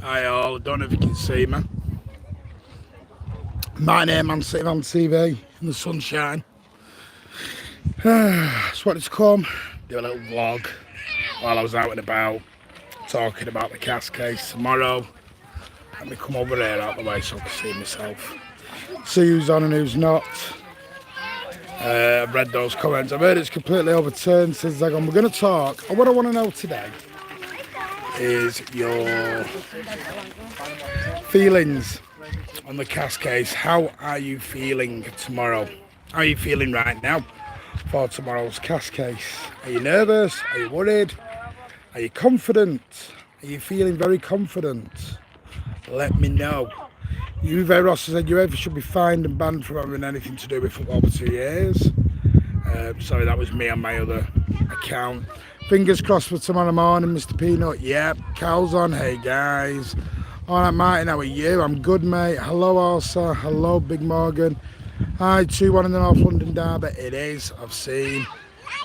Hi all, I don't know if you can see me. My name, I'm sitting on TV in the sunshine. Just wanted to come, do a little vlog while I was out and about, talking about the cast case tomorrow. Let me come over here out the way so I can see myself. See who's on and who's not. I've read those comments. I've heard it's completely overturned since we're going to talk. And what I want to know today is your feelings on the cast case. How are you feeling tomorrow? How are you feeling right now for tomorrow's cast case? Are you nervous? Are you worried? Are you confident? Are you feeling very confident? Let me know. Uwe Ross said UEFA should be fined and banned from having anything to do with football for 2 years. Sorry, that was me on my other account. Fingers crossed for tomorrow morning, Mr. Peanut. Yep, Cal's on. Hey guys. All right, Martin, how are you? I'm good, mate. Hello, Elsa. Hello, Big Morgan. Hi, 2-1 in the North London derby. It is, I've seen.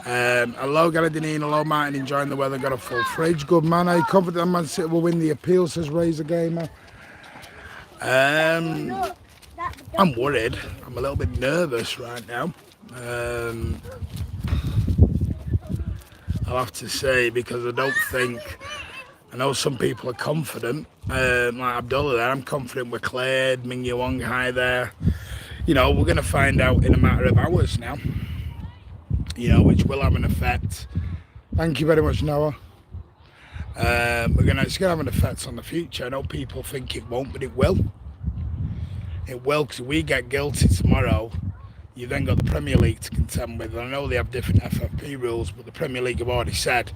Hello, Gary Deneen. Hello, Martin. Enjoying the weather. Got a full fridge. Good man. Are you confident that Man City will win the appeal, says Razor Gamer? I'm worried. I'm a little bit nervous right now. I'll have to say, because I know some people are confident. Like Abdullah there, I'm confident with Clade, Ming Wong Hai there. You know, we're going to find out in a matter of hours now. You know, which will have an effect. Thank you very much, Noah. It's going to have an effect on the future. I know people think it won't, but it will. It will, because if we get guilty tomorrow, you've then got the Premier League to contend with. And I know they have different FFP rules, but the Premier League have already said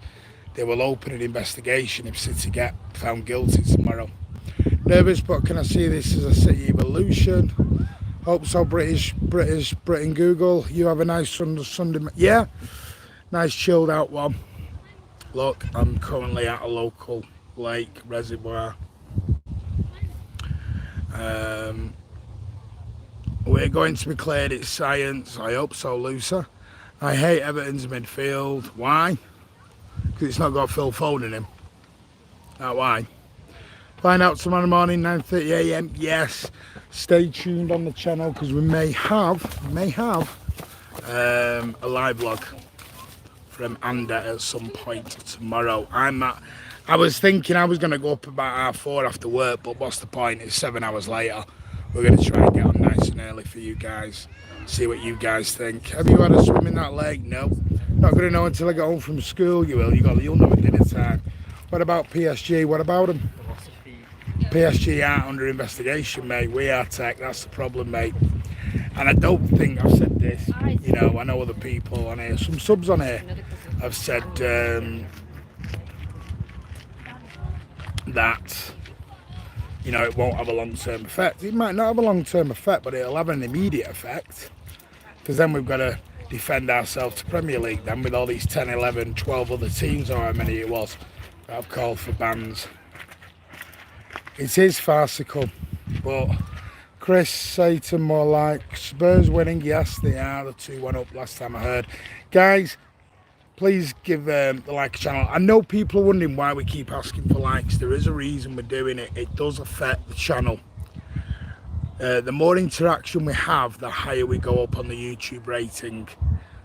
they will open an investigation if City get found guilty tomorrow. Nervous, but can I see this as a City evolution? Hope so, Britain Google. You have a nice Sunday. Yeah, nice chilled out one. Look, I'm currently at a local lake reservoir. We're going to be cleared. It's science. I hope so, Lusa. I hate Everton's midfield. Why? Because it's not got Phil Foden in him. That's why. Find out tomorrow morning, 9:30 a.m. Yes. Stay tuned on the channel because we may have a live vlog from Anda at some point tomorrow. I was thinking I was going to go up about 4:30 after work, but what's the point? It's 7 hours later. We're going to try and get on nice and early for you guys. See what you guys think. Have you had a swim in that lake? No. Not going to know until I get home from school. You will. You'll know at dinner time. What about PSG? What about them? PSG aren't under investigation, mate. We are tech. That's the problem, mate. And I don't think I've said this. You know, I know other people on here. Some subs on here have said that, you know, it won't have a long-term effect. It might not have a long-term effect, but it'll have an immediate effect. Because then we've got to defend ourselves to Premier League then with all these 10, 11, 12 other teams, or how many it was, that have called for bans. It is farcical, but Chris Satan more like Spurs winning. Yes, they are. The 2-1 up last time I heard. Guys, please give the like channel. I know people are wondering why we keep asking for likes. There is a reason we're doing it. It does affect the channel. The more interaction we have, the higher we go up on the YouTube rating.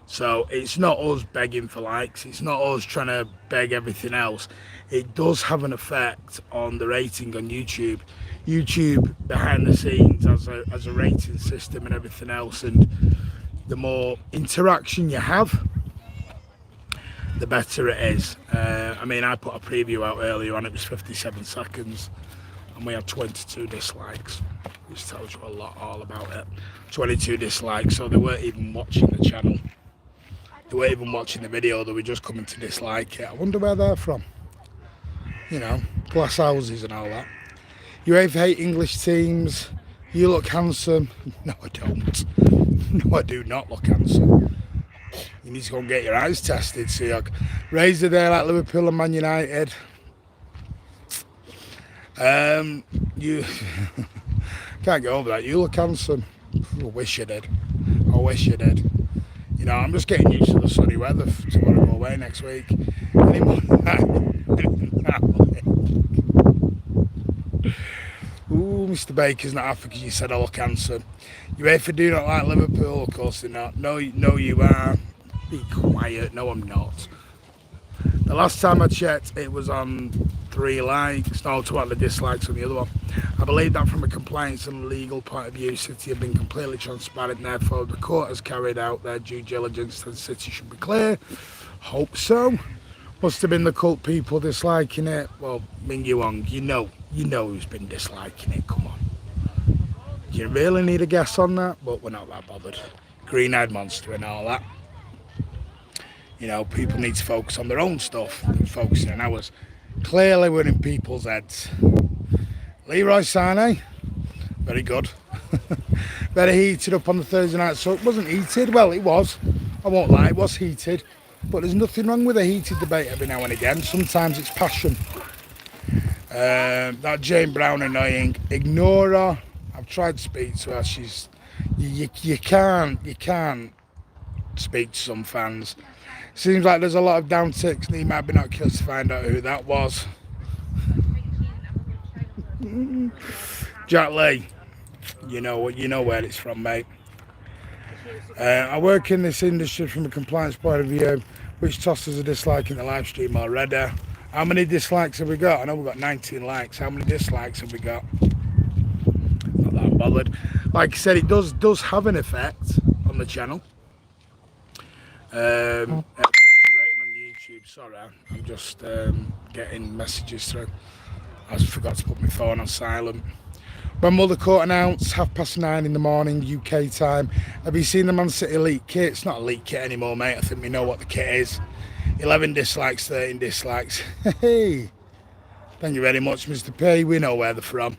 So it's not us begging for likes. It's not us trying to beg everything else. It does have an effect on the rating on YouTube. YouTube behind the scenes has a rating system and everything else. And the more interaction you have, the better it is. I mean, I put a preview out earlier on. It was 57 seconds. And we had 22 dislikes. Which tells you a lot all about it. 22 dislikes. So they weren't even watching the channel. They weren't even watching the video, they were just coming to dislike it. I wonder where they're from. You know, glass houses and all that. You hate English teams. You look handsome. No, I don't. No, I do not look handsome. You need to go and get your eyes tested, Siog. Razor there like Liverpool and Man United. You can't get over that. You look handsome. I wish you did. I wish you did. You know, I'm just getting used to the sunny weather tomorrow. Go away next week. Any more than that, Mr. Baker's not happy because you said I look handsome. UEFA do not like Liverpool, of course they're not. No, you are. Be quiet. No, I'm not. The last time I checked, it was on 3 likes. No, to what the dislikes on the other one. I believe that from a compliance and legal point of view, City have been completely transparent. Therefore, the court has carried out their due diligence and City should be clear. Hope so. Must have been the cult people disliking it. Well, Ming Yuang, you know who's been disliking it. Come on. Do you really need a guess on that? But we're not that bothered. Green-eyed monster and all that. You know, people need to focus on their own stuff and focusing on ours. Clearly, we're in people's heads. Leroy Sané, very good. Very heated up on the Thursday night. So it wasn't heated. Well, it was. I won't lie, it was heated. But there's nothing wrong with a heated debate every now and again. Sometimes it's passion. That Jane Brown annoying. Ignore her. I've tried to speak to her. She's you can't speak to some fans. Seems like there's a lot of downticks. Need my binoculars to find out who that was. Jack Lee, you know where it's from, mate. I work in this industry from a compliance point of view, which tosses a dislike in the live stream already. How many dislikes have we got? I know we've got 19 likes. How many dislikes have we got? Not that bothered. Like I said, it does have an effect on the channel. Rating on YouTube. Sorry, I'm just getting messages through. I forgot to put my phone on silent. When will the court announce? 9:30 in the morning, UK time. Have you seen the Man City elite kit? It's not elite kit anymore, mate. I think we know what the kit is. 11 dislikes, 13 dislikes. Hey, thank you very much, Mr. P. We know where they're from.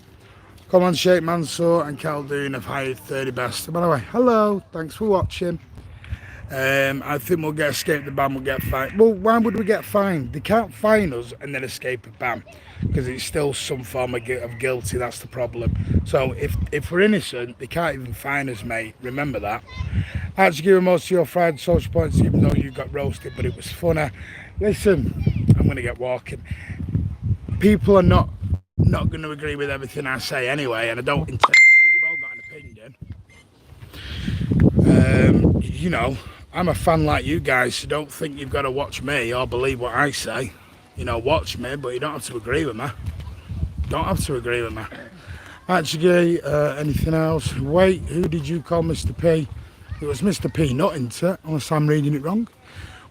Come on, Sheikh Mansour and Khaldoon have hired 30 best. By the way, hello, thanks for watching. I think we'll get escape the ban, we'll get fined. Well, why would we get fined? They can't fine us and then escape a ban because it's still some form of guilty. That's the problem. So if we're innocent, they can't even fine us, mate. Remember that. I had to give most of your fried social points even though you got roasted, but it was funny. Listen, I'm going to get walking. People are not going to agree with everything I say anyway, and I don't intend to. You've all got an opinion. You know, I'm a fan like you guys, so don't think you've got to watch me or believe what I say. You know, watch me, but you don't have to agree with me. Don't have to agree with me. Actually, anything else? Wait, who did you call Mr. P? It was Mr. P, not into it, unless I'm reading it wrong.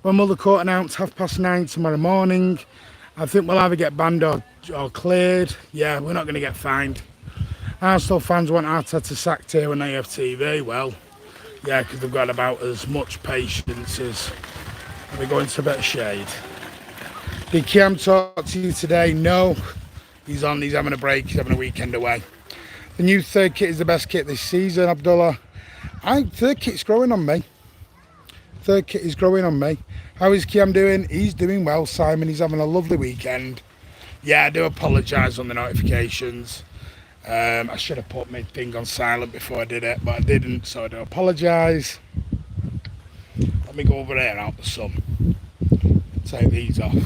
When will the court announce? 9:30 tomorrow morning. I think we'll either get banned or cleared. Yeah, we're not going to get fined. Arsenal fans want Arteta sacked here when they have TV. Well, yeah, because they've got about as much patience as we're going to a bit of shade. Did Kiam talk to you today? No. He's having a break, he's having a weekend away. The new third kit is the best kit this season, Abdullah. Third kit's growing on me. Third kit is growing on me. How is Kiam doing? He's doing well, Simon. He's having a lovely weekend. Yeah, I do apologise on the notifications. I should have put my thing on silent before I did it, but I didn't, so I do apologise. Let me go over there out the sun. Take these off.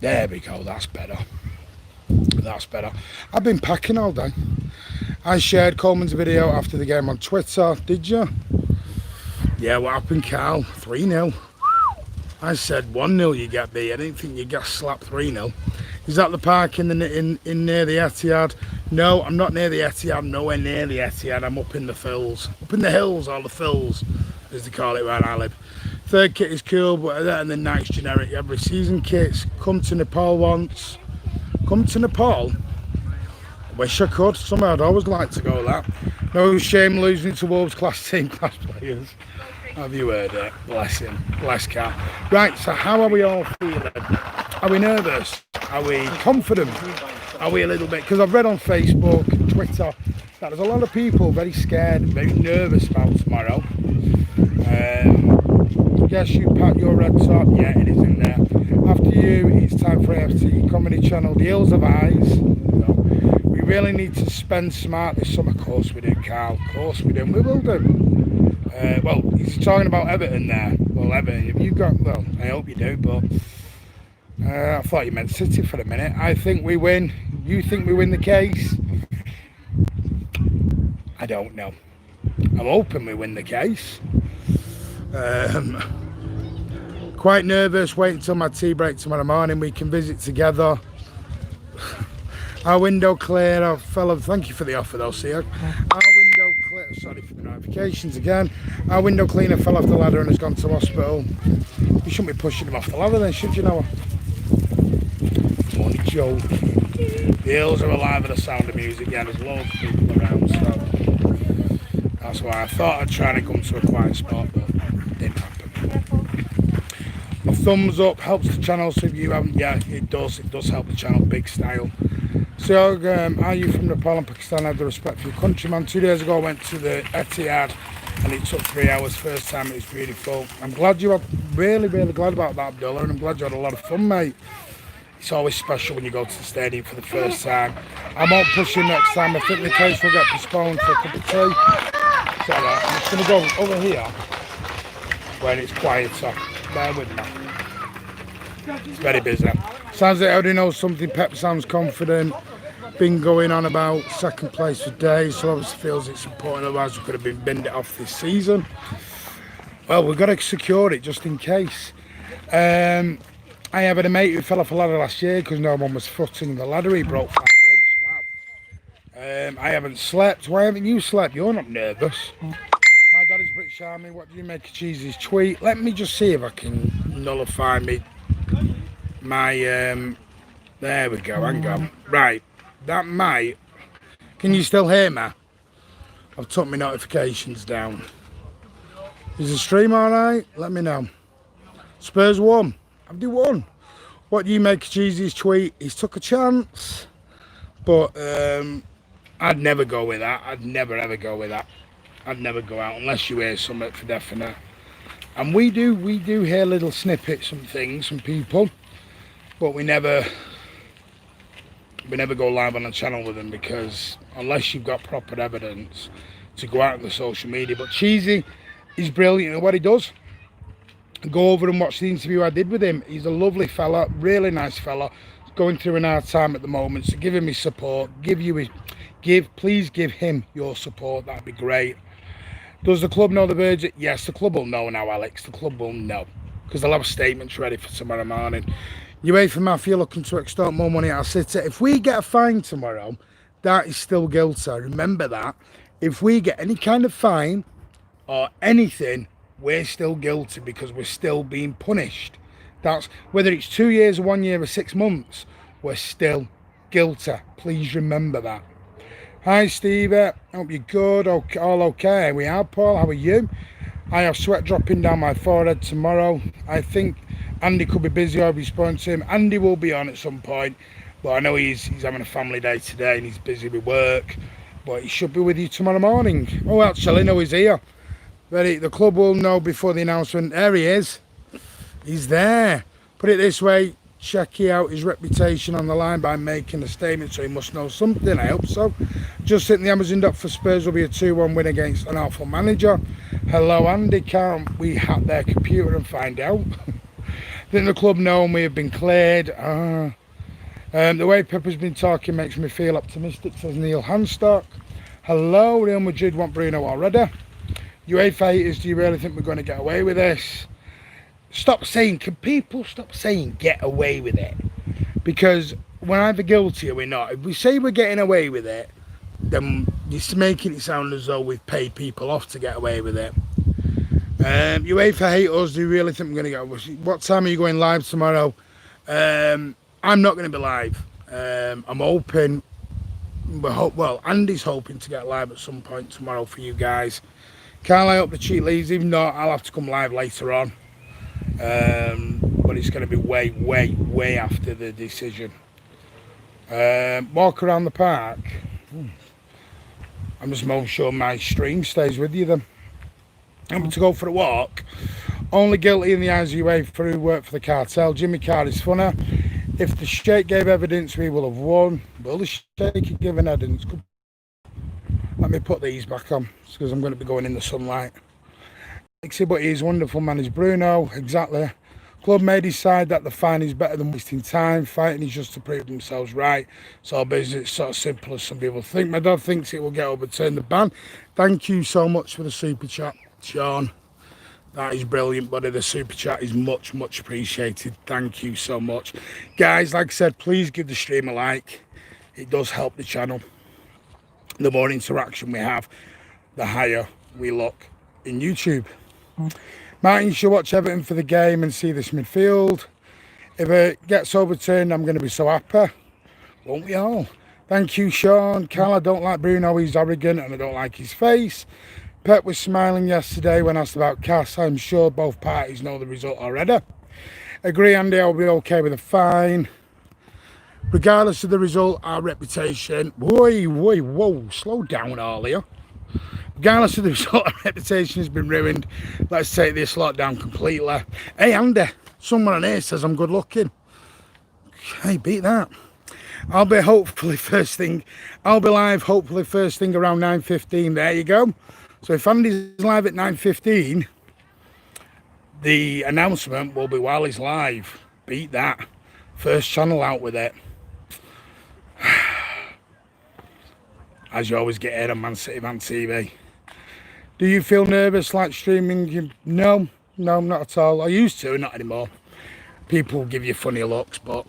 There we go, that's better. That's better. I've been packing all day. I shared Coleman's video after the game on Twitter. Did you? Yeah, what happened, Carl? 3-0. I said 1-0 you get beat. I didn't think you got slapped 3-0. Is that the park in near the Etihad? No, I'm not near the Etihad. I'm nowhere near the Etihad. I'm up in the fills. Up in the hills, or the fills, as they call it where I live. Third kit is cool, but that and the night's generic. Every season kits. Come to Nepal once. Come to Nepal? I wish I could. Somehow I'd always like to go that. No shame losing to Wolves class team class players. Have you heard it? Bless him. Bless Cat. Right, so how are we all feeling? Are we nervous? Are we confident? Are we a little bit? Because I've read on Facebook and Twitter that there's a lot of people very scared, very nervous about tomorrow. Yes, you pack your red top. Yeah, it is in there. After you, it's time for AFT comedy channel, The Hills of Eyes. We really need to spend smart this summer. Of course we do, Carl. Of course we do. We will do. Well, he's talking about Everton there. Well, Everton, have you got... Well, I hope you do, but... I thought you meant City for a minute. I think we win. You think we win the case? I don't know. I'm hoping we win the case. Quite nervous, waiting until my tea break tomorrow morning. We can visit together. Our window clear, our fellow, thank you for the offer though, see. Our window clear, sorry for the notifications again. Our window cleaner fell off the ladder and has gone to hospital. You shouldn't be pushing him off the ladder then, should you, Noah? Only joking. The hills are alive with the sound of music, yeah, there's loads of people around, so that's why I thought I'd try to come to a quiet spot, but it didn't happen. A thumbs up helps the channel, so if you haven't yet, it does help the channel, big style. So, are you from Nepal and Pakistan? I have the respect for your countryman. 2 days ago I went to the Etihad and it took 3 hours. First time, it was beautiful. I'm glad you had, really glad about that, Abdullah, and I'm glad you had a lot of fun, mate. It's always special when you go to the stadium for the first time. I won't push you next time. I think the case will get postponed for a cup of tea. So I'm just going to go over here when it's quieter. Bear with me. It's very busy. Sounds like I already know something. Pep sounds confident. Been going on about second place for days, so obviously feels it's important, otherwise we could have been binned it off this season. Well, we've got to secure it just in case. I have a mate who fell off a ladder last year because no one was footing the ladder. He broke 5 ribs. Wow. I haven't slept. Why haven't you slept? You're not nervous. My dad is British Army. What do you make of Cheesy's tweet? Let me just see if I can nullify my there we go, hang on. Right, that might, can you still hear me? I've took my notifications down. Is the stream alright? Let me know. Spurs won. Have they won? What do you make of Cheesy's tweet? He's took a chance, but I'd never go with that. I'd never ever go with that. I'd never go out unless you hear something for definite. And we do hear little snippets and things from people, but we never go live on the channel with them, because unless you've got proper evidence to go out on the social media. But Cheesy is brilliant at what he does. Go over and watch the interview I did with him. He's a lovely fella, really nice fella, going through an hard time at the moment, so give him his support. Please give him your support, that'd be great. Does the club know the verdict? Yes, the club will know now, Alex. The club will know, because they'll have statements ready for tomorrow morning. UEFA Mafia looking to extort more money out of City. If we get a fine tomorrow, that is still guilty. Remember that. If we get any kind of fine or anything, we're still guilty, because we're still being punished. That's whether it's 2 years, 1 year or 6 months, we're still guilty. Please remember that. Hi Steve, hope you're good. Okay, all okay. We are, Paul. How are you? I have sweat dropping down my forehead tomorrow. I think Andy could be busy, I'll be spoken to him. Andy will be on at some point, but I know he's having a family day today and he's busy with work, but he should be with you tomorrow morning. Oh, actually, no, he's here. Ready? The club will know before the announcement. There he is. He's there. Put it this way, Checky out his reputation on the line by making a statement, so he must know something. I hope so. Just hitting the Amazon doc for Spurs will be a 2-1 win against an awful manager. Hello Andy, can't we hack their computer and find out? Didn't the club know and we have been cleared? The way Pepper's been talking makes me feel optimistic, says Neil Hanstock. Hello, Real Madrid want Bruno already. UEFA haters, do you really think we're going to get away with this? Stop saying, can people stop saying get away with it? Because we're either guilty or we're not. If we say we're getting away with it, then you're making it sound as though we've paid people off to get away with it. UEFA hate us, do you really think we're going to get... What time are you going live tomorrow? I'm not going to be live. I'm hoping... Well, Andy's hoping to get live at some point tomorrow for you guys. Can't I hope the cheat leaves? If not, I'll have to come live later on. But it's going to be way after the decision. Walk around the park. I'm just making sure my stream stays with you then. I'm to go for a walk. Only guilty in the eyes of UEFA who work for the cartel. Jimmy Carr is funny. If the Sheikh gave evidence, we will have won. Will the Sheikh have given evidence? Let me put these back on, because I'm going to be going in the sunlight. But he's wonderful man, is Bruno. Exactly. Club may decide that the fine is better than wasting time. Fighting is just to prove themselves right. So basically, it's sort of simple as some people think. My dad thinks it will get overturned, the ban. Thank you so much for the super chat, Sean. That is brilliant, buddy. The super chat is much, much appreciated. Thank you so much. Guys, like I said, please give the stream a like. It does help the channel. The more interaction we have, the higher we look in YouTube. Martin, you should watch Everton for the game and see this midfield. If it gets overturned, I'm going to be so happy. Won't we all? Thank you, Sean. Cal, I don't like Bruno. He's arrogant and I don't like his face. Pep was smiling yesterday when asked about Cass. I'm sure both parties know the result already. Agree, Andy, I'll be okay with a fine. Regardless of the result, our reputation... Whoa, slow down, Alia. Regardless of the result, our reputation has been ruined. Let's take this lot down completely. Hey, Andy, someone on here says I'm good looking. Hey, beat that. I'll be live hopefully first thing around 9:15. There you go. So if Andy's live at 9:15, the announcement will be while he's live. Beat that. First channel out with it. As you always get here on Man City Man TV. Do you feel nervous like streaming? No, not at all. I used to, not anymore. People give you funny looks, but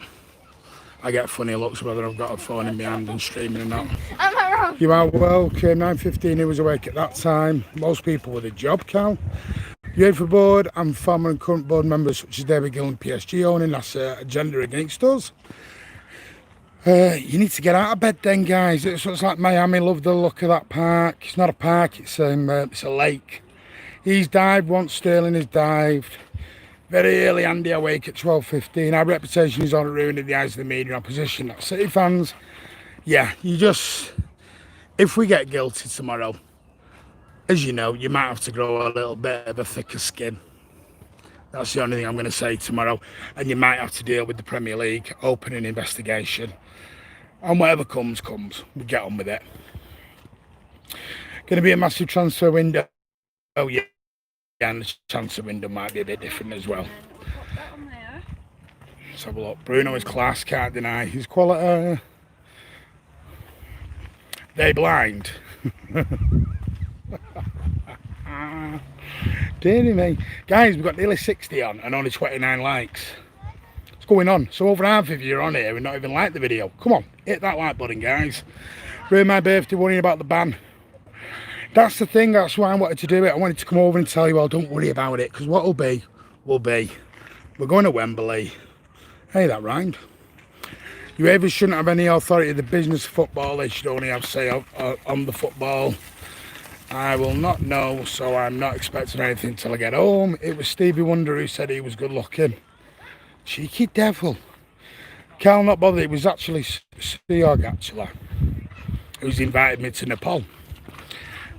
I get funny looks whether I've got a phone in my hand and streaming or not. Am I wrong? You are welcome. 9:15, he was awake at that time. Most people with a job, Cal. UEFA board and former and current board members such as David Gill and PSG owning that's a agenda against us. You need to get out of bed then, guys. It's like Miami. Love the look of that park. It's not a park, it's a lake. He's dived once, Sterling has dived. Very early, Andy awake at 12:15. Our reputation is all ruined in the eyes of the media and opposition. That's City fans. Yeah, if we get guilty tomorrow, as you know, you might have to grow a little bit of a thicker skin. That's the only thing I'm going to say tomorrow. And you might have to deal with the Premier League, open an investigation. And whatever comes. We'll get on with it. Going to be a massive transfer window. Oh, yeah. And the transfer window might be a bit different as well. Let's have a look. Bruno is class, can't deny his quality. They blind. Dear me. Guys, we've got nearly 60 on and only 29 likes. What's going on? So over half of you are on here and not even like the video. Come on, hit that like button, guys. Ruined my birthday worrying about the ban. That's the thing, that's why I wanted to do it. I wanted to come over and tell you all, don't worry about it, because what will be, will be. We're going to Wembley. Hey, that rhymed. UEFA shouldn't have any authority of the business of football. They should only have say on the football. I will not know, so I'm not expecting anything till I get home. It was Stevie Wonder who said he was good looking. Cheeky devil. Cal not bothered, it was actually Seog actually, who's invited me to Nepal.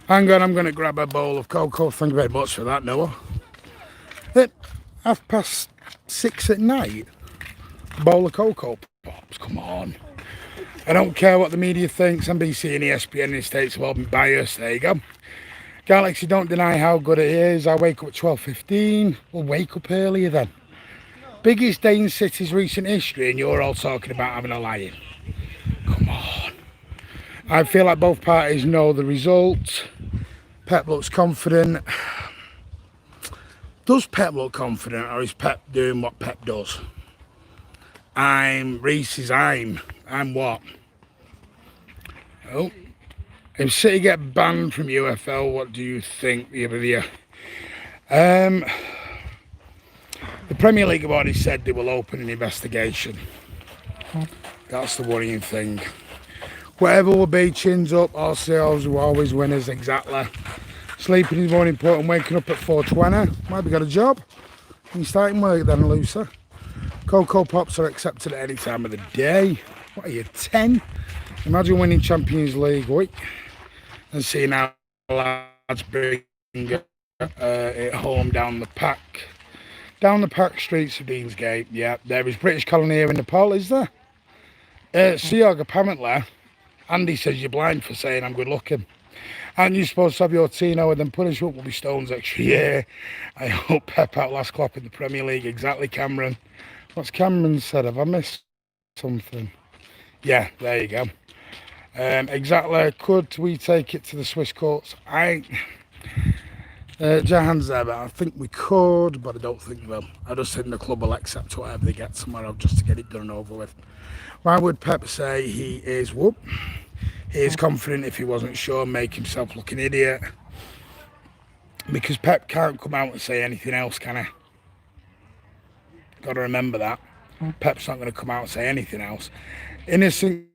Hang on, I'm going to grab a bowl of cocoa. Thank you very much for that, Noah. At 6:30 at night, bowl of cocoa pops, come on. I don't care what the media thinks. NBC and ESPN in the States have all been biased. There you go. Galaxy, don't deny how good it is. I wake up at 12:15. We'll wake up earlier then. Biggest day in City's recent history and you're all talking about having a lie-in. Come on. I feel like both parties know the result. Pep looks confident. Does Pep look confident or is Pep doing what Pep does? I'm what? Oh. If City get banned from UFL, what do you think? The Premier League have already said they will open an investigation. That's the worrying thing. Whatever will be, chins up, all sales will always winners, exactly. Sleeping is more important, waking up at 4:20. Might be got a job. You starting work then, Lucy. Cocoa Pops are accepted at any time of the day. What are you, 10? Imagine winning Champions League week and seeing how lads bring it home down the pack streets of Deansgate. Yeah, there is British colony here in Nepal, is there? Seog, apparently, Andy says you're blind for saying I'm good looking. Aren't you supposed to have your Tino and then punishment will be Stones extra year? I hope Pep outlast Klopp in the Premier League. Exactly, Cameron. What's Cameron said? Have I missed something? Yeah, there you go. Exactly. Could we take it to the Swiss courts? Jahan's there, but I think we could, but I don't think we will. I just think the club will accept whatever they get tomorrow just to get it done and over with. Why would Pep say he is He is confident if he wasn't sure, make himself look an idiot. Because Pep can't come out and say anything else, can he? Got to remember that. Pep's not going to come out and say anything else. Innocent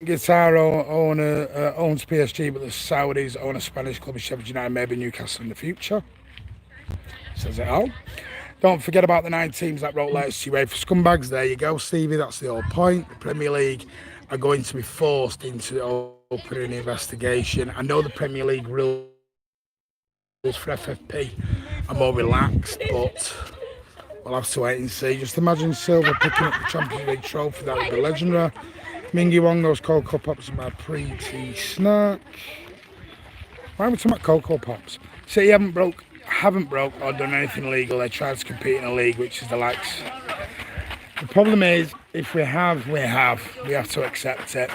guitar owner owns PSG, but the Saudis own a Spanish club, Sheffield United, maybe Newcastle in the future. Says it all. Don't forget about the 9 teams that wrote letters to UEFA for scumbags. There you go, Stevie. That's the whole point. The Premier League are going to be forced into opening an investigation. I know the Premier League rules for FFP are more relaxed, but we'll have to wait and see. Just imagine Silva picking up the Champions League trophy. That would be legendary. Mingy Wong, those Cocoa Pops are my pre-tea snack. Why are we talking about Cocoa Pops? City haven't broke or done anything illegal. They tried to compete in a league, which is the likes. The problem is, if we have to accept it.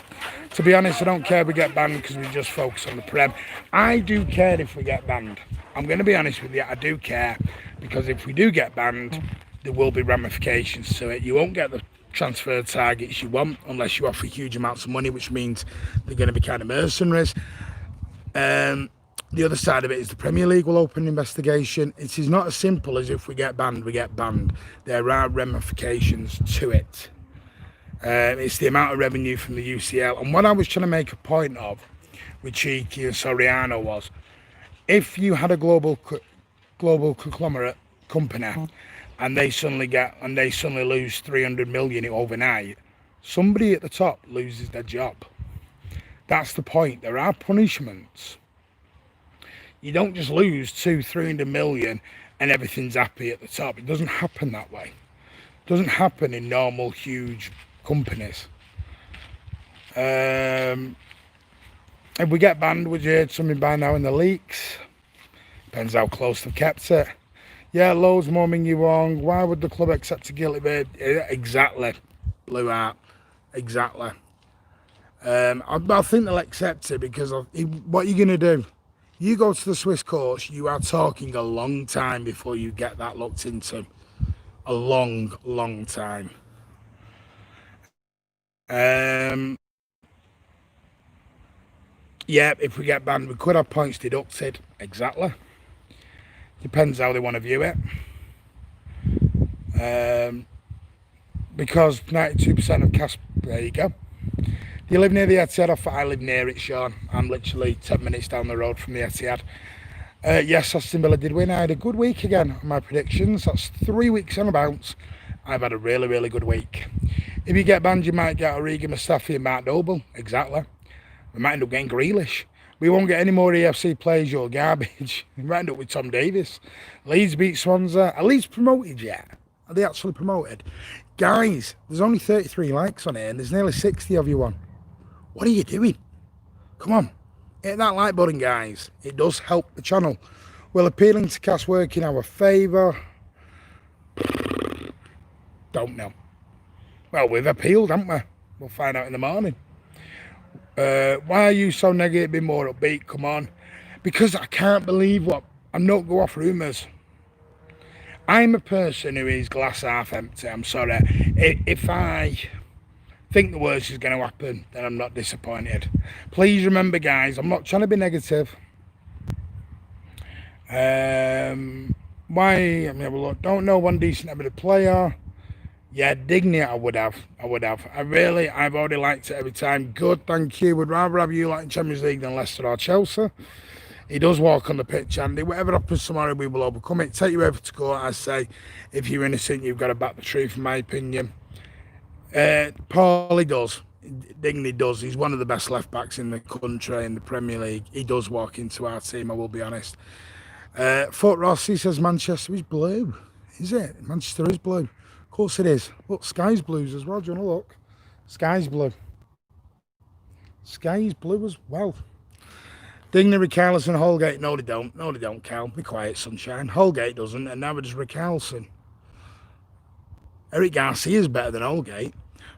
To be honest, I don't care if we get banned because we just focus on the Prem. I do care if we get banned. I'm going to be honest with you, I do care, because if we do get banned, there will be ramifications to it. You won't get the transfer targets you want unless you offer huge amounts of money, which means they're going to be kind of mercenaries. The other side of it is the Premier League will open an investigation. It is not as simple as if we get banned, we get banned. There are ramifications to it. It's the amount of revenue from the UCL. And what I was trying to make a point of with Cheeky and Soriano was, if you had a global conglomerate company and they suddenly lose 300 million overnight, somebody at the top loses their job. That's the point. There are punishments. You don't just lose 200-300 million and everything's happy at the top. It doesn't happen that way. It doesn't happen in normal, huge companies. If we get banned, would you heard something by now in the leaks? Depends how close they've kept it. Yeah, loads more Mingy Wong. Why would the club accept a guilty bid? Exactly. Blue Art. Exactly. I think they'll accept it because what are you going to do? You go to the Swiss courts, you are talking a long time before you get that looked into. A long, long time. Yeah, if we get banned, we could have points deducted. Exactly. Depends how they want to view it. Because 92% of cash, there you go. Do you live near the Etihad? I live near it, Sean. I'm literally 10 minutes down the road from the Etihad. Yes, Aston Villa did win. I had a good week again on my predictions. That's 3 weeks on a bounce. I've had a really, really good week. If you get banned, you might get Origi, Mustafi and Mark Noble. Exactly. We might end up getting Grealish. We won't get any more EFC players, you're garbage. We might end up with Tom Davies. Leeds beat Swansea. Are Leeds promoted yet? Are they actually promoted? Guys, there's only 33 likes on here and there's nearly 60 of you on. What are you doing? Come on, hit that like button, guys. It does help the channel. Will appealing to cash work in our favour? Don't know. Well, we've appealed, haven't we? We'll find out in the morning. Why are you so negative? Be more upbeat. Come on. Because I can't believe what... I'm not go off rumours. I'm a person who is glass half empty. I'm sorry. If I think the worst is going to happen, then I'm not disappointed. Please remember, guys, I'm not trying to be negative. Why? Let me have a look. Don't know one decent every player. Yeah, Digny, I would have. I've already liked it every time. Good, thank you. Would rather have you like Champions League than Leicester or Chelsea. He does walk on the pitch, Andy. Whatever happens tomorrow, we will overcome it. Take you over to court, I say. If you're innocent, you've got to back the truth, in my opinion. Paulie does. Digny does. He's one of the best left-backs in the country, in the Premier League. He does walk into our team, I will be honest. Foot Rossi says Manchester is blue. Is it? Manchester is blue. Of course it is. Look, sky's blues as well. Do you want to look? Sky's blue. Sky's blue as well. Dignity, Richarlison, Holgate. No, they don't. No, they don't, Cal. Be quiet, sunshine. Holgate doesn't, and neither does Richarlison. Eric Garcia's better than Holgate.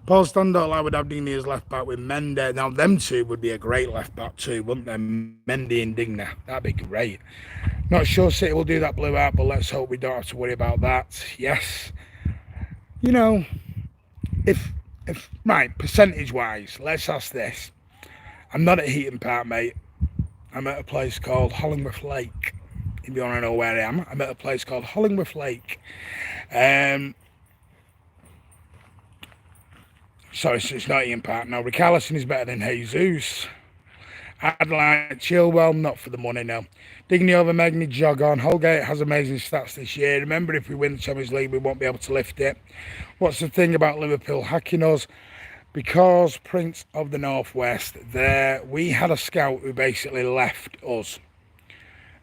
Paul Standout, I would have Digne as left back with Mendes. Now, them two would be a great left back too, wouldn't they? Mendy and Digne. That'd be great. Not sure City will do that blue out, but let's hope we don't have to worry about that. Yes. You know, if right, percentage-wise, let's ask this. I'm not at Heaton Park, mate. I'm at a place called Hollingworth Lake. If you want to know where I am, I'm at a place called Hollingworth Lake. Sorry, so it's not Ian Park. Now, Richarlison is better than Jesus. I'd like Chilwell, not for the money, no. Digne over Magny, jog on. Holgate has amazing stats this year. Remember, if we win the Champions League, we won't be able to lift it. What's the thing about Liverpool hacking us? Because Prince of the Northwest, we had a scout who basically left us,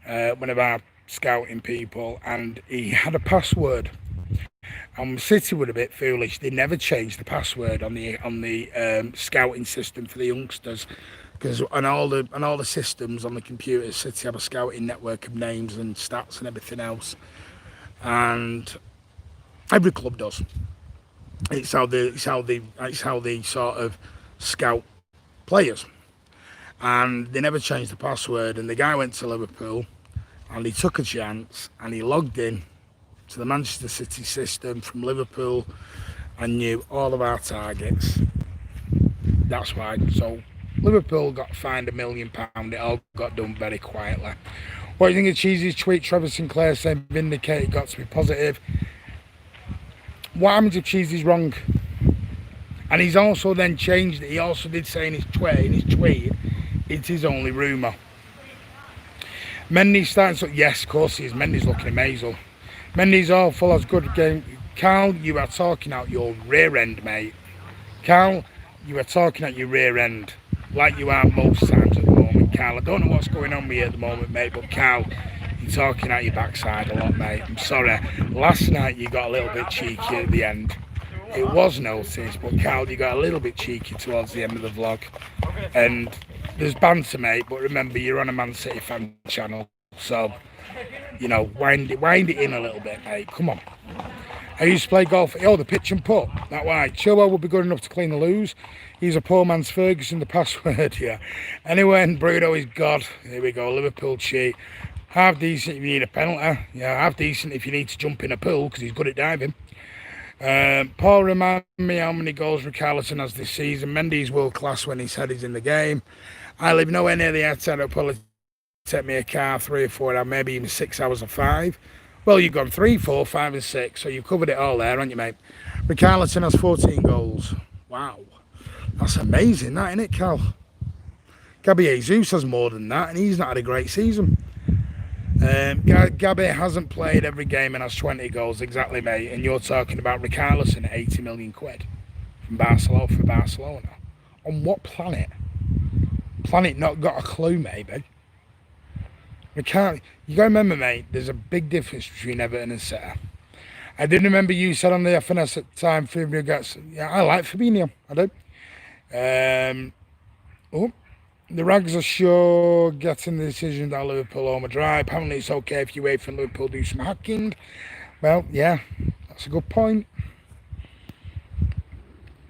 one of our scouting people, and he had a password. And City were a bit foolish. They never changed the password on the scouting system for the youngsters, because on all the systems on the computer, City have a scouting network of names and stats and everything else, and every club does. It's how they sort of scout players, and they never changed the password. And the guy went to Liverpool, and he took a chance, and he logged in to the Manchester City system from Liverpool and knew all of our targets. That's why. So Liverpool got fined £1 million. It all got done very quietly. What do you think of Cheesy's tweet? Trevor Sinclair saying vindicated, got to be positive. What happens if Cheesy's wrong? And he's also then changed it. He also did say in his tweet, it is only rumour. Mendy's starting so yes, of course he is. Mendy's looking amazing. Mendy's awful, as good game. Carl, you are talking out your rear end, mate. Carl, you are talking out your rear end, like you are most times at the moment, Carl. I don't know what's going on with you at the moment, mate, but Carl, you're talking out your backside a lot, mate. I'm sorry. Last night you got a little bit cheeky at the end. It was noticed, but Carl, you got a little bit cheeky towards the end of the vlog. And there's banter, mate, but remember, you're on a Man City fan channel, so... You know, wind it in a little bit, mate. Come on. I used to play golf. Oh, the pitch and putt. That why. Chilwell would be good enough to clean the loos. He's a poor man's Ferguson, the password, yeah. Anyway, and Bruno is God. Here we go. Liverpool cheat. Half decent if you need a penalty. Yeah, half decent if you need to jump in a pool because he's good at diving. Paul, remind me how many goals Richarlison has this season. Mendy's world class when his head is in the game. I live nowhere near the outside of Polish. Take me a car 3 or 4 hours, maybe even 6 hours or 5. Well, you've gone 3, 4, 5 and 6, so you've covered it all there, haven't you, mate? Richarlison has 14 goals. Wow. That's amazing, that, isn't it, Cal? Gabby Jesus has more than that, and he's not had a great season. Gabby hasn't played every game and has 20 goals, exactly, mate, and you're talking about Richarlison at 80 million quid from Barcelona. On what planet? Planet not got a clue, maybe. You got to remember, mate, there's a big difference between Everton and City. I did remember you said on the FNS at the time, Fabinho gets... Yeah, I like Fabinho, I do. The Rags are sure getting the decision that Liverpool home a dry. Apparently it's okay if you wait for Liverpool to do some hacking. Well, yeah, that's a good point.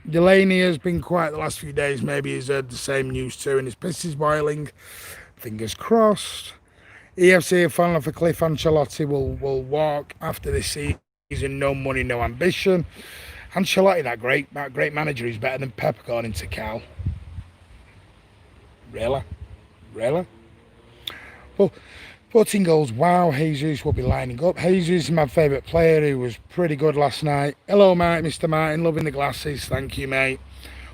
Delaney has been quiet the last few days. Maybe he's heard the same news too and his piss is boiling. Fingers crossed. EFC have fallen off a cliff. Ancelotti will walk after this season. No money, no ambition. Ancelotti, that great manager, is better than Pep according to Cal. Really? Well, 14 goals. Wow, Jesus will be lining up. Jesus is my favourite player. He was pretty good last night. Hello, mate, Mr. Martin. Loving the glasses. Thank you, mate.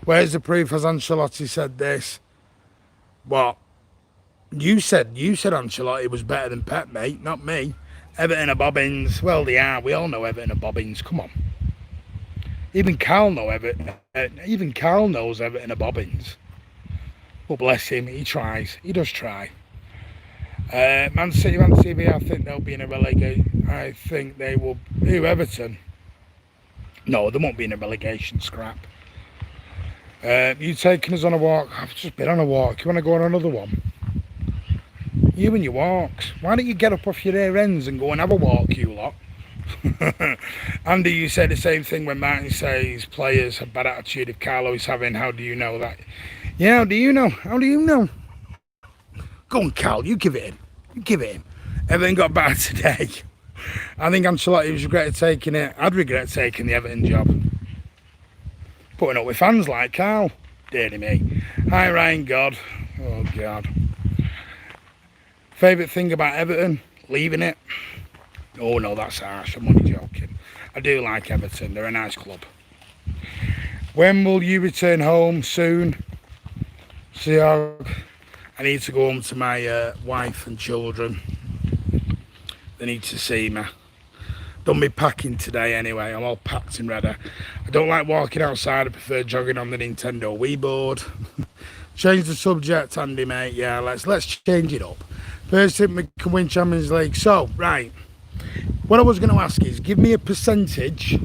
Where's the proof? Has Ancelotti said this? What? You said Ancelotti was better than Pep, mate, not me. Everton are bobbins. Well, they are. We all know Everton are bobbins. Come on. Even Carl knows Everton are bobbins. Well, bless him. He tries. He does try. Man City, I think they'll be in a relegation. I think they will. Who, Everton? No, they won't be in a relegation scrap. You taking us on a walk? I've just been on a walk. You want to go on another one? You and your walks. Why don't you get up off your rear ends and go and have a walk, you lot? Andy, you say the same thing when Martin says players have bad attitude if Carlo is having. How do you know that? Yeah, how do you know? How do you know? Go on, Carl, you give it him. You give it him. Everton got better today. I think Ancelotti was regretted taking it. I'd regret taking the Everton job. Putting up with fans like Carl. Dearly me. Hi, Ryan God. Oh, God. Favourite thing about Everton? Leaving it. Oh, no, that's harsh. I'm only joking. I do like Everton. They're a nice club. When will you return home? Soon. Siog. I need to go home to my wife and children. They need to see me. Done me packing today anyway. I'm all packed and ready. I don't like walking outside. I prefer jogging on the Nintendo Wii board. Change the subject, Andy, mate. Yeah, let's change it up. First team we can win Champions League. So, right. What I was going to ask is, give me a percentage.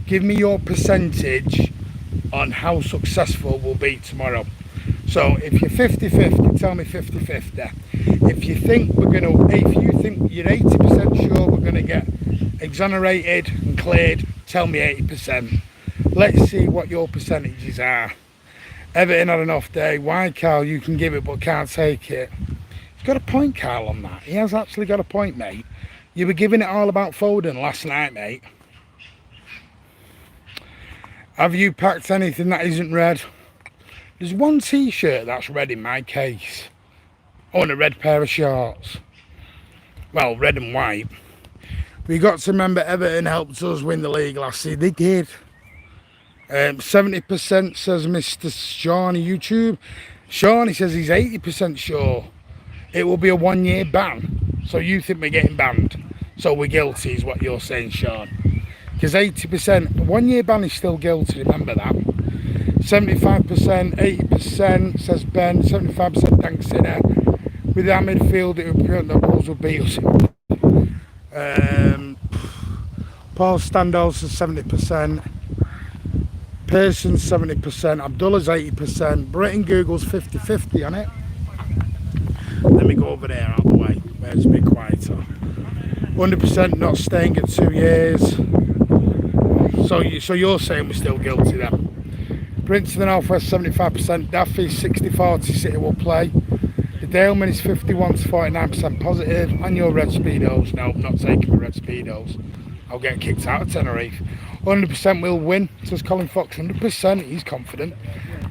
Give me your percentage on how successful we'll be tomorrow. So if you're 50-50, tell me 50-50. If you think you're 80% sure we're going to get exonerated and cleared, tell me 80%. Let's see what your percentages are. Everton had an off day. Why, Carl? You can give it but can't take it. He's got a point, Carl, on that. He has actually got a point, mate. You were giving it all about Foden last night, mate. Have you packed anything that isn't red? There's one t-shirt that's red in my case. Oh, and a red pair of shorts. Well, red and white. We got to remember Everton helped us win the league last season. They did. 70% says Mr. Sean YouTube. Sean, he says he's 80% sure it will be a 1-year ban. So you think we're getting banned. So we're guilty is what you're saying, Sean. Because 80%, a 1-year ban is still guilty, remember that. 75%, 80% says Ben, 75% thanks Sinner. With our midfield, it would prevent the Bulls would beat us. Paul Standall says 70%. Pearson's 70%. Abdullah's 80%. Britain Google's 50-50 on it. Let me go over there out the way, where it's a bit quieter. 100% not staying at 2 years. So you're saying we're still guilty then? Prince of the Northwest 75%, Daffy 60-40 City will play. The Daleman is 51 to 49% positive. And your red speedos? No, I'm not taking the red speedos. I'll get kicked out of Tenerife. 100% will win, says Colin Fox. 100%, he's confident.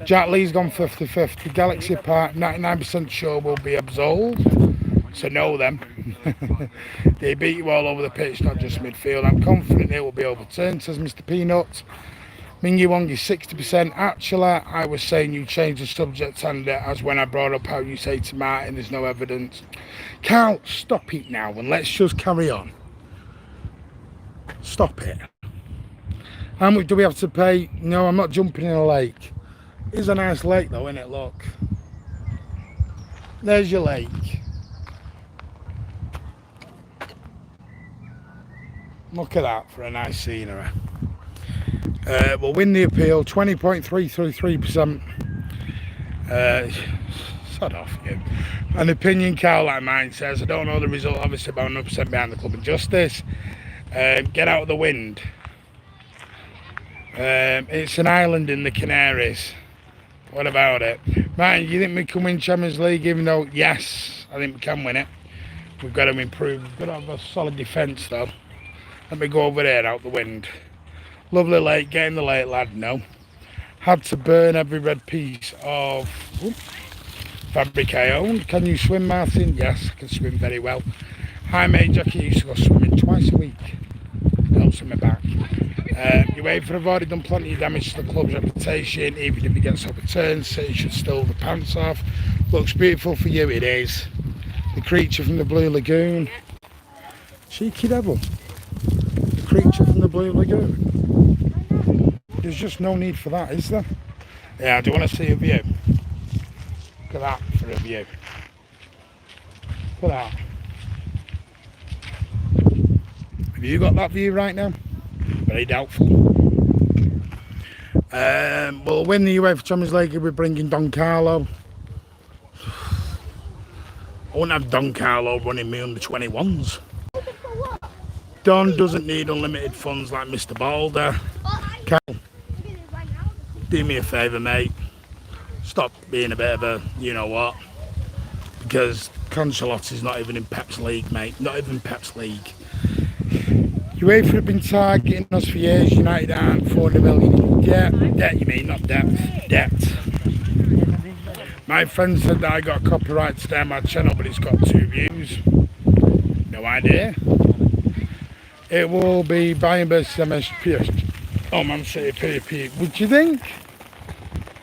Jack Lee's gone 50-50. Galaxy Park 99% sure will be absolved. So no them. They beat you all over the pitch, not just midfield. I'm confident it will be overturned, says Mr. Peanut. Mingy Wong is 60%. Actually, I was saying you changed the subject, and as when I brought up how you say to Martin, there's no evidence. Carl, stop it now and let's just carry on. Stop it. How much do we have to pay? No, I'm not jumping in a lake. It's a nice lake though, isn't it? Look. There's your lake. Look at that for a nice scenery. We'll win the appeal, 20.333%. Sod off you. An opinion, Carl, like mine says, I don't know the result, obviously, about 100% behind the club and justice. Get out of the wind. It's an island in the Canaries. What about it? Martin, you think we can win Champions League, even though, yes, I think we can win it. We've got to improve. We've got to have a solid defence, though. Let me go over there, out the wind. Lovely lake, get in the lake, lad, no. Had to burn every red piece of fabric I owned. Can you swim, Martin? Yes, I can swim very well. Hi, mate, Jackie used to go swimming twice a week. Helps with my back. UEFA have already done plenty of damage to the club's reputation. Even if it gets overturned, City should still the pants off. Looks beautiful for you, it is. The creature from the Blue Lagoon. Cheeky devil. The creature from the Blue Lagoon. There's just no need for that, is there? Yeah, do you want to see a view? Look at that for a view. Look at that. Have you got that view right now? Very doubtful. We'll win the UEFA Champions League. We're bringing Don Carlo. I wouldn't have Don Carlo running me under 21s. Don doesn't need unlimited funds like Mr. Balder. Carl, do me a favour, mate. Stop being a bit of a you-know-what. Because Cancelotti's not even in Pep's league, mate. Not even Pep's league. UEFA have been targeting us for years. United aren't 400 million. Debt you mean, not depth. Debt. My friend said that I got copyright to stay on my channel, but it's got 2 views. No idea. It will be Bayern versus PSG. Oh, Man City, PP. What do you think?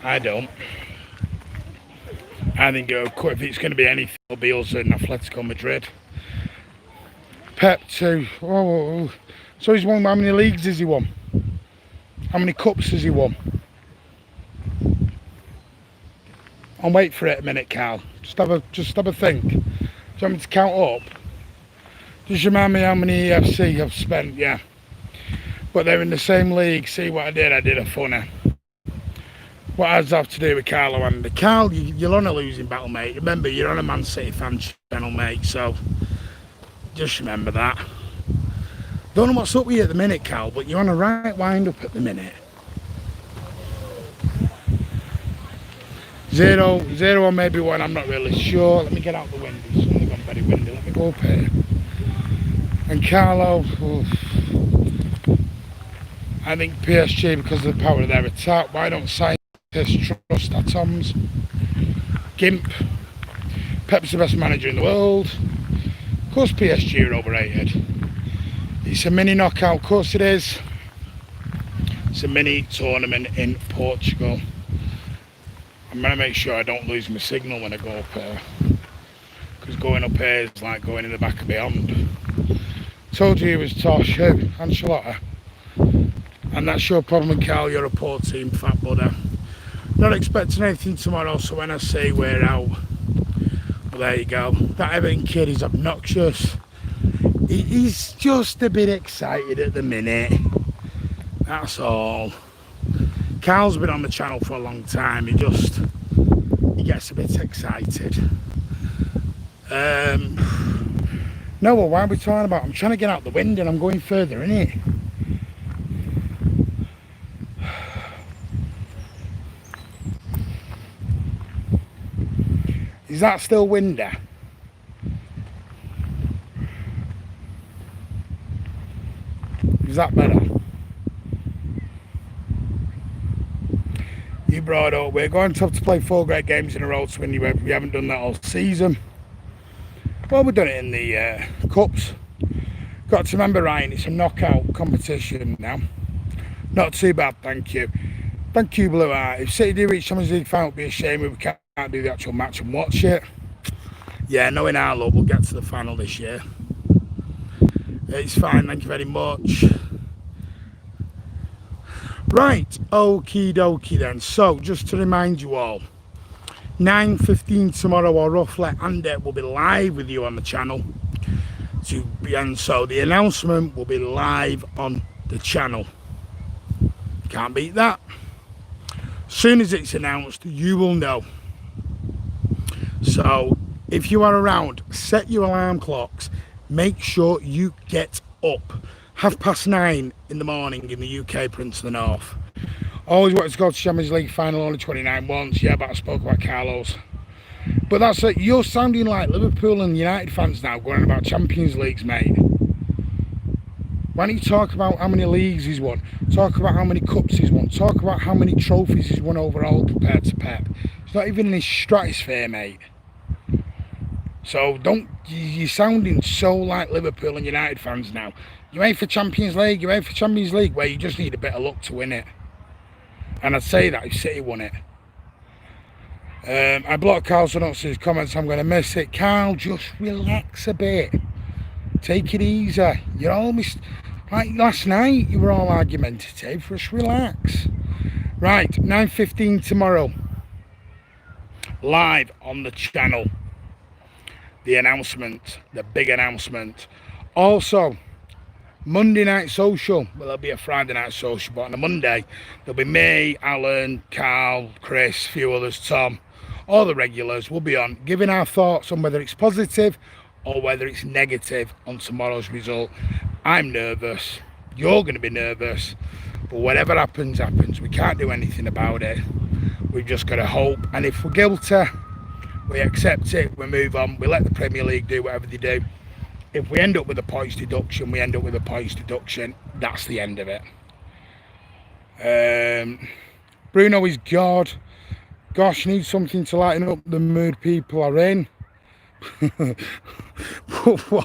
I don't. I think if it's going to be anything, it'll be us in Atletico Madrid. Pep too. Oh, so he's won. How many leagues has he won? How many cups has he won? I'll wait for it a minute, Carl. Just have a think. Do you want me to count up? Just remind me how many EFC I've spent. Yeah, but they're in the same league. See what I did? I did a funner. What does that have to do with Carlo and Carl? You're on a losing battle, mate. Remember, you're on a Man City fan channel, mate. So just remember that. Don't know what's up with you at the minute, Carl, but you're on a right wind up at the minute. 0 or maybe 1, I'm not really sure. Let me get out the window. It's only gone very windy. Let me go up here. And Carlo, I think PSG, because of the power of their attack, why don't scientists trust atoms? Gimp, Pep's the best manager in the world. Of course PSG are overrated. It's a mini knockout, of course it is. It's a mini tournament in Portugal. I'm going to make sure I don't lose my signal when I go up here. Because going up here is like going in the back of beyond. Told you it was Tosh, who? Ancelotti. And that's your problem, Carl. You're a poor team, fat budder. Not expecting anything tomorrow, so when I say we're out, well, there you go. That Everton kid is obnoxious. He's just a bit excited at the minute. That's all. Carl's been on the channel for a long time. He gets a bit excited. No, well, why are we talking about? I'm trying to get out the wind and I'm going further, innit? Is that still windy? Is that better? You brought up, we're going to have to play 4 great games in a row to win you. We haven't done that all season. Well, we've done it in the cups. Got to remember, Ryan, it's a knockout competition now. Not too bad, thank you. Thank you, Blue Eye. If City do reach Champions League final, it would be a shame if we can't do the actual match and watch it. Yeah, knowing our luck, we'll get to the final this year. It's fine, thank you very much. Right, okie dokie then. So, just to remind you all, 9:15 tomorrow or roughly, Andy will be live with you on the channel. And so the announcement will be live on the channel. Can't beat that. As soon as it's announced, you will know. So, if you are around, set your alarm clocks. Make sure you get up. 9:30 in the morning in the UK, Prince of the North. Always wanted to go to Champions League final, only 29 once. Yeah, but I spoke about Carlos. But that's it. You're sounding like Liverpool and United fans now, going on about Champions Leagues, mate. Why don't you talk about how many leagues he's won? Talk about how many cups he's won. Talk about how many trophies he's won overall compared to Pep. It's not even in his stratosphere, mate. So you're sounding so like Liverpool and United fans now. You aim for Champions League, where you just need a bit of luck to win it. And I'd say that if City won it. I blocked Carl so I don't see his comments. I'm going to miss it. Carl, just relax a bit. Take it easy. You're almost like last night. You were all argumentative. Just relax. Right, 9:15 tomorrow. Live on the channel. The announcement, the big announcement. Also, Monday night social. Well, there'll be a Friday night social, but on a Monday there'll be me, Alan, Carl, Chris, a few others, Tom. all the regulars will be on giving our thoughts on whether it's positive or whether it's negative on tomorrow's result. I'm nervous, you're going to be nervous, but whatever happens, happens. We can't do anything about it. We've just got to hope, and if we're guilty, we accept it, we move on, we let the Premier League do whatever they do. If we end up with a points deduction, we end up with a points deduction. That's the end of it. Bruno is God. Gosh, need something to lighten up the mood people are in.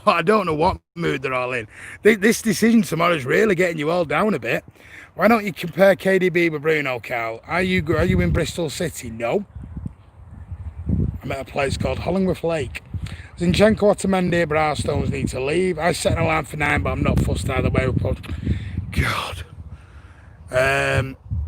I don't know what mood they're all in. This decision tomorrow is really getting you all down a bit. Why don't you compare KDB with Bruno, Carl? Are you in Bristol City? No. I'm at a place called Hollingworth Lake. Zinchenko, Otamendi, Brownstones need to leave. I set an alarm for 9, but I'm not fussed either way. God.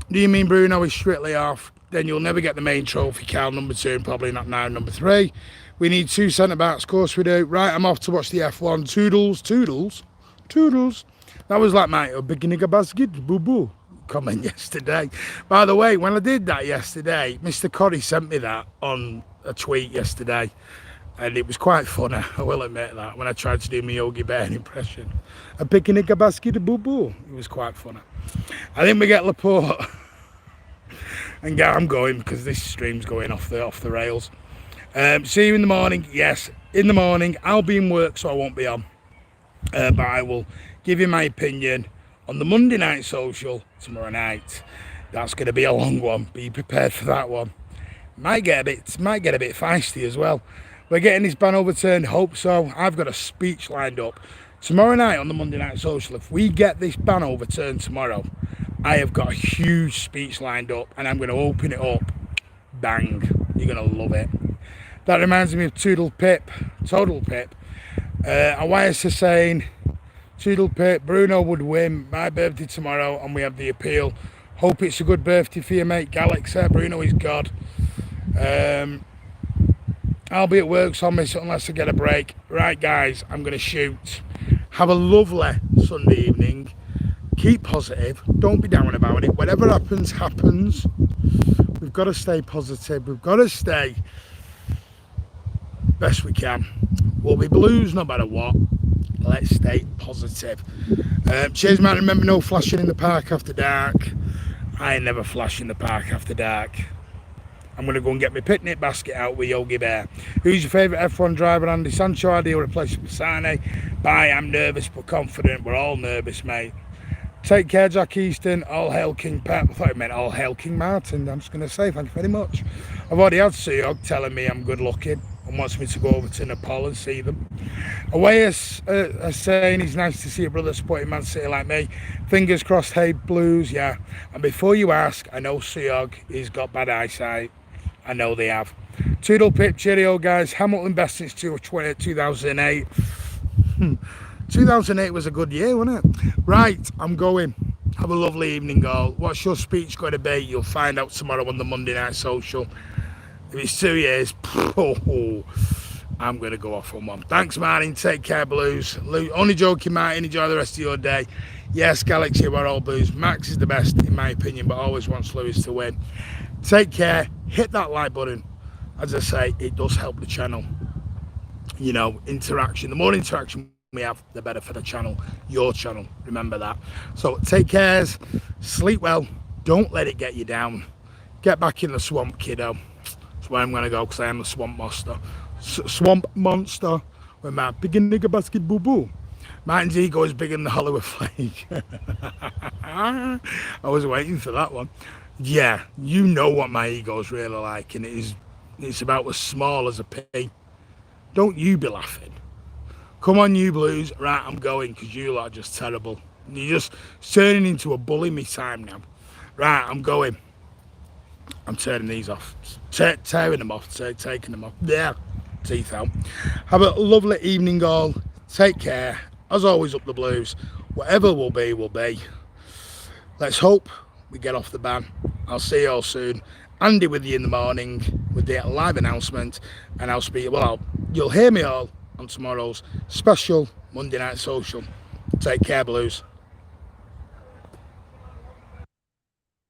Do you mean Bruno is strictly off? Then you'll never get the main trophy, Carl, number 2, and probably not now, number 3. We need 2 centre-backs, of course we do. Right, I'm off to watch the F1. Toodles, toodles, toodles. That was like my big nigga basket, boo-boo comment yesterday. By the way, when I did that yesterday, Mr. Corrie sent me that on a tweet yesterday. And it was quite funny, I will admit that, when I tried to do my Yogi Bear impression. A big nigga basket, boo-boo. It was quite funny. I think we get Laporte. And I'm going because this stream's going off the rails. See you in the morning. Yes, in the morning. I'll be in work, so I won't be on. But I will give you my opinion on the Monday night social tomorrow night. That's going to be a long one. Be prepared for that one. Might get a bit feisty as well. We're getting this ban overturned. Hope so. I've got a speech lined up tomorrow night on the Monday night social. If we get this ban overturned tomorrow, I have got a huge speech lined up, and I'm going to open it up. Bang. You're going to love it. That reminds me of Total Pip. Awais saying, Toodle Pip, Bruno would win. My birthday tomorrow, and we have the appeal. Hope it's a good birthday for you, mate. Galaxy, Bruno is God. I'll be at work, so I'll miss it unless I get a break. Right, guys, I'm going to shoot. Have a lovely Sunday evening. Keep positive. Don't be down about it. Whatever happens, happens. We've got to stay positive. We've got to stay best we can. We'll be blues no matter what. Let's stay positive. Cheers, man. Remember, no flashing in the park after dark. I ain't never flash in the park after dark. I'm going to go and get my picnic basket out with Yogi Bear. Who's your favourite F1 driver? Andy Sancho, ideal replacement for Sane. Bye, I'm nervous but confident. We're all nervous, mate. Take care, Jack Easton. All hail King Pep. I thought it meant all hail King Martin. I'm just going to say thank you very much. I've already had Suyog telling me I'm good looking and wants me to go over to Nepal and see them. Awais saying he's nice to see a brother supporting Man City like me. Fingers crossed, hey Blues, yeah. And before you ask, I know Suyog, he's got bad eyesight. I know they have. Toodle Pip, cheerio guys. Hamilton best since 2008. 2008 was a good year, wasn't it? Right, I'm going. Have a lovely evening, all. What's your speech going to be? You'll find out tomorrow on the Monday Night Social. If it's 2 years, I'm going to go off on one. Thanks, Martin. Take care, Blues. Only joking, Martin. Enjoy the rest of your day. Yes, Galaxy, we're all Blues. Max is the best, in my opinion, but always wants Lewis to win. Take care. Hit that like button. As I say, it does help the channel. You know, interaction. The more interaction we have, the better for the channel. Your channel. Remember that. So take cares. Sleep well. Don't let it get you down. Get back in the swamp, kiddo. That's where I'm going to go because I am the swamp monster. Swamp monster with my big nigga basket boo-boo. Martin's ego is bigger than the Hollywood flag. I was waiting for that one. Yeah, you know what my ego's really like, and it's about as small as a pea. Don't you be laughing. Come on, you Blues. Right, I'm going because you lot are just terrible. You're just turning into a bully me time now. Right, I'm going. I'm turning these off. Tearing them off. Taking them off. Yeah, teeth out. Have a lovely evening, all. Take care. As always, up the Blues. Whatever will be, will be. Let's hope we get off the ban. I'll see you all soon. Andy with you in the morning with the live announcement, and I'll speak. Well, you'll hear me all on tomorrow's special Monday Night Social. Take care, Blues.